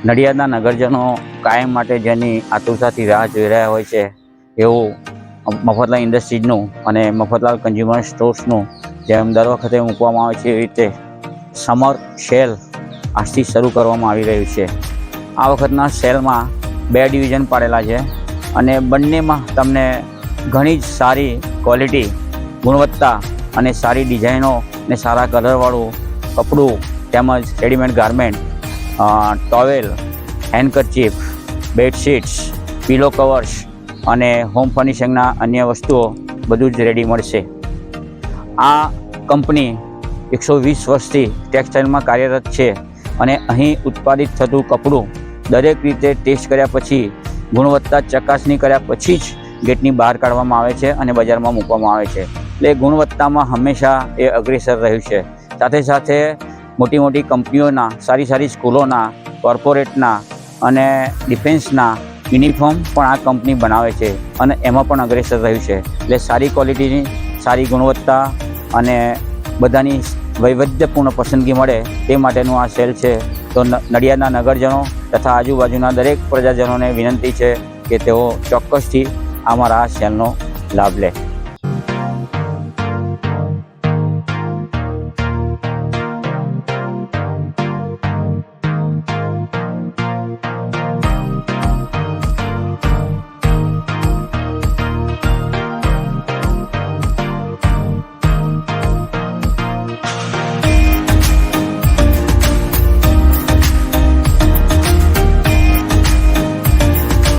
નડિયાદના નગરજનો કાયમ માટે જેની આતુરતાથી રાહ જોઈ રહ્યા હોય છે એવું મફતલાલ ઇન્ડસ્ટ્રીઝનું અને મફતલાલ કન્ઝ્યુમર સ્ટોર્સનું જેમ દર વખતે મૂકવામાં આવે છે એવી રીતે સમર સેલ આજથી શરૂ કરવામાં આવી રહ્યું છે। આ વખતના સેલમાં 2 ડિવિઝન પાડેલા છે અને બંનેમાં તમને ઘણી જ સારી ક્વોલિટી, ગુણવત્તા અને સારી ડિઝાઇનો અને સારા કલરવાળું કપડું તેમજ રેડીમેડ ગાર્મેન્ટ, ટોવેલ, હેન્ડકરચીફ, બેડશીટ્સ, પીલો કવર્સ અને હોમ ફર્નિશિંગના અન્ય વસ્તુઓ બધું જ રેડી મળશે। આ કંપની 120 વર્ષથી ટેક્સટાઇલમાં કાર્યરત છે અને અહીં ઉત્પાદિત થતું કપડું દરેક રીતે ટેસ્ટ કર્યા પછી, ગુણવત્તા ચકાસણી કર્યા પછી જ ગેટની બહાર કાઢવામાં આવે છે અને બજારમાં મૂકવામાં આવે છે। એટલે ગુણવત્તામાં હંમેશા એ અગ્રેસર રહ્યું છે। સાથે સાથે મોટી મોટી કંપનીઓના, સારી સારી સ્કૂલોના, કોર્પોરેટના અને ડિફેન્સના યુનિફોર્મ પણ આ કંપની બનાવે છે અને એમાં પણ અગ્રેસર રહ્યું છે। એટલે સારી ક્વોલિટીની, સારી ગુણવત્તા અને બધાની વૈવિધ્યપૂર્ણ પસંદગી મળે તે માટેનું આ સેલ છે। તો નડિયાદના નગરજનો તથા આજુબાજુના દરેક પ્રજાજનોને વિનંતી છે કે તેઓ ચોક્કસથી અમારા આ સેલનો લાભ લે।